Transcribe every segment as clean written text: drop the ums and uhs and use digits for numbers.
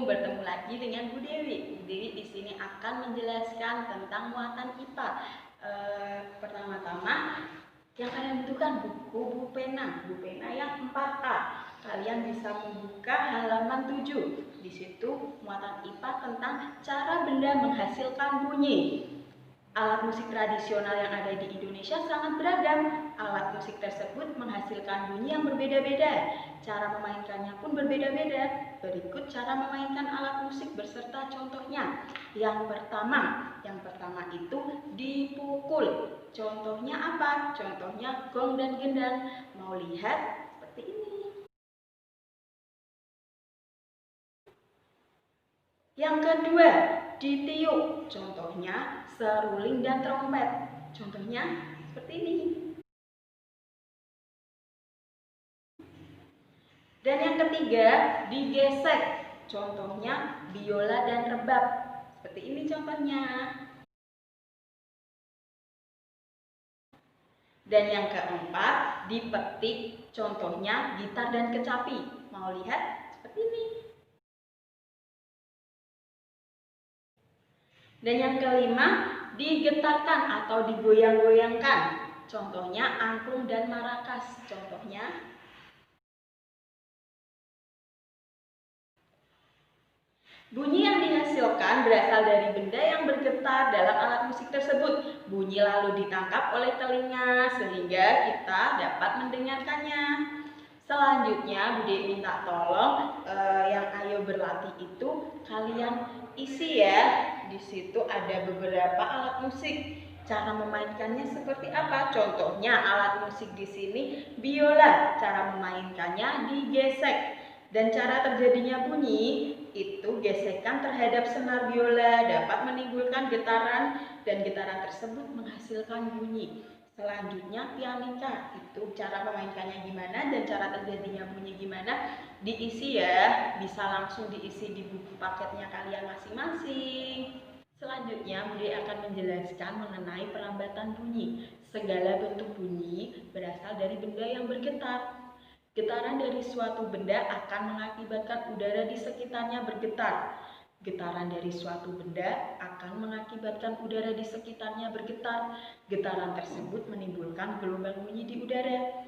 bertemu lagi dengan Bu Dewi. Bu Dewi di sini akan menjelaskan tentang muatan IPA. Pertama-tama yang kalian butuhkan buku pena yang 4A. Kalian bisa membuka halaman 7. Di situ muatan IPA tentang cara benda menghasilkan bunyi. Alat musik tradisional yang ada di Indonesia sangat beragam. Alat musik tersebut menghasilkan bunyi yang berbeda-beda. Cara memainkannya pun berbeda-beda. Berikut cara memainkan alat musik beserta contohnya. Yang pertama itu dipukul. Contohnya apa? Contohnya gong dan gendang. Mau lihat? Seperti ini. Yang kedua, ditiup. Contohnya seruling dan trompet. Contohnya seperti ini. Dan yang ketiga, digesek. Contohnya biola dan rebab. Seperti ini contohnya. Dan yang keempat, dipetik. Contohnya gitar dan kecapi. Mau lihat? Seperti ini. Dan yang kelima, digetarkan atau digoyang-goyangkan. Contohnya angklung dan marakas. Contohnya bunyi yang dihasilkan berasal dari benda yang bergetar dalam alat musik tersebut. Bunyi lalu ditangkap oleh telinga sehingga kita dapat mendengarkannya. Selanjutnya, Bude minta tolong yang ayo berlatih itu kalian isi ya. Di situ ada beberapa alat musik. Cara memainkannya seperti apa? Contohnya alat musik di sini biola. Cara memainkannya digesek. Dan cara terjadinya bunyi itu gesekan terhadap senar biola dapat menimbulkan getaran dan getaran tersebut menghasilkan bunyi. Selanjutnya pianika, itu cara memainkannya gimana dan cara terjadinya bunyi gimana, diisi ya, bisa langsung diisi di buku paketnya kalian masing-masing. Selanjutnya, Bude akan menjelaskan mengenai perambatan bunyi. Segala bentuk bunyi berasal dari benda yang bergetar. Getaran dari suatu benda akan mengakibatkan udara di sekitarnya bergetar. Getaran dari suatu benda akan mengakibatkan udara di sekitarnya bergetar. Getaran tersebut menimbulkan gelombang bunyi di udara.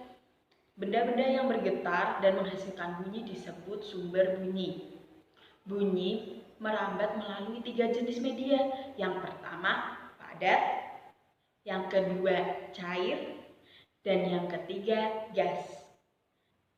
Benda-benda yang bergetar dan menghasilkan bunyi disebut sumber bunyi. Bunyi merambat melalui 3 jenis media. Yang pertama, padat. Yang kedua, cair. Dan yang ketiga, gas.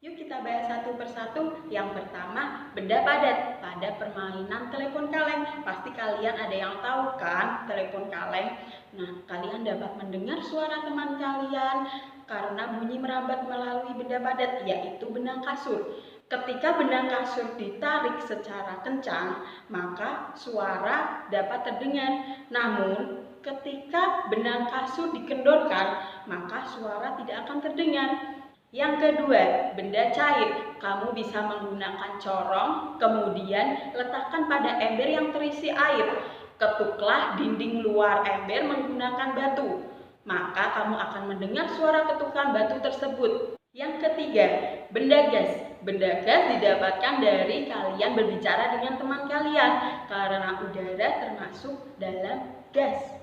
Yuk kita bahas satu persatu. Yang pertama, benda padat. Pada permainan telepon kaleng, pasti kalian ada yang tahu kan telepon kaleng. Nah, kalian dapat mendengar suara teman kalian karena bunyi merambat melalui benda padat, yaitu benang kasur. Ketika benang kasur ditarik secara kencang, maka suara dapat terdengar. Namun, ketika benang kasur dikendorkan, maka suara tidak akan terdengar. Yang kedua, benda cair. Kamu bisa menggunakan corong, kemudian letakkan pada ember yang terisi air. Ketuklah dinding luar ember menggunakan batu. Maka kamu akan mendengar suara ketukan batu tersebut. Yang ketiga, benda gas. Benda gas didapatkan dari kalian berbicara dengan teman kalian karena udara termasuk dalam gas.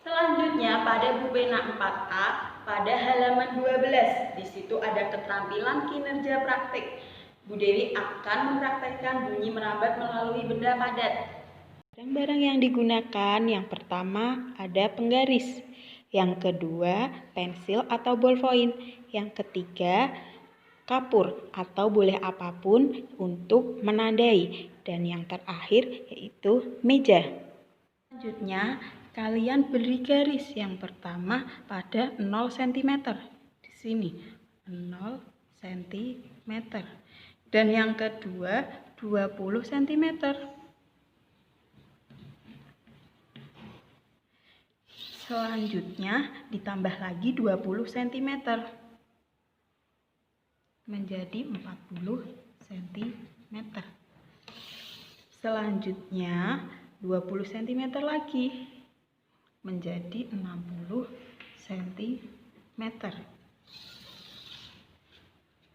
Selanjutnya pada buku pena 4A pada halaman 12. Di situ ada keterampilan kinerja praktik. Bu Dewi akan mempraktekkan bunyi merambat melalui benda padat. Barang-barang yang digunakan yang pertama ada penggaris, yang kedua pensil atau ballpoint, yang ketiga kapur atau boleh apapun untuk menandai, dan yang terakhir yaitu meja. Selanjutnya kalian beri garis yang pertama pada 0 cm di sini 0 cm dan yang kedua 20 cm. Selanjutnya ditambah lagi 20 cm menjadi 40 cm. Selanjutnya 20 cm lagi menjadi 60 cm.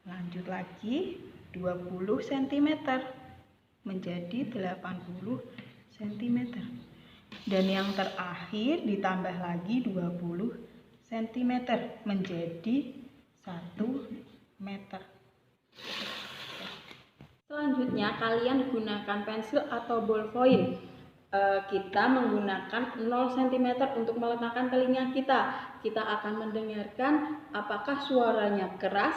Lanjut lagi 20 cm menjadi 80 cm. Dan yang terakhir ditambah lagi 20 cm menjadi 1 meter. Selanjutnya kalian gunakan pensil atau ballpoint. Kita menggunakan 0 cm untuk meletakkan telinga kita. Kita akan mendengarkan apakah suaranya keras,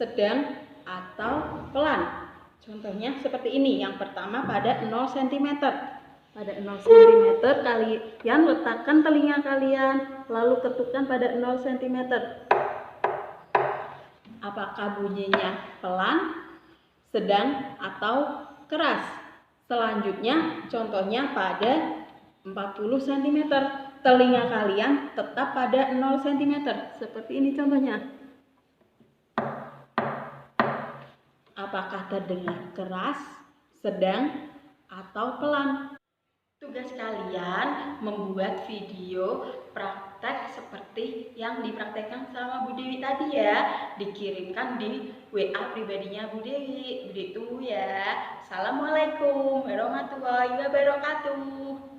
sedang, atau pelan. Contohnya seperti ini. Yang pertama pada 0 cm. Pada 0 cm kalian letakkan telinga kalian, lalu ketukkan pada 0 cm. Apakah bunyinya pelan, sedang, atau keras? Selanjutnya contohnya pada 40 cm. Telinga kalian tetap pada 0 cm. Seperti ini contohnya. Apakah terdengar keras, sedang, atau pelan? Tugas kalian membuat video praktek seperti yang dipraktekkan sama Bu Dewi tadi ya. Dikirimkan di WA pribadinya Bu Dewi. Begitu ya. Assalamualaikum warahmatullahi wabarakatuh.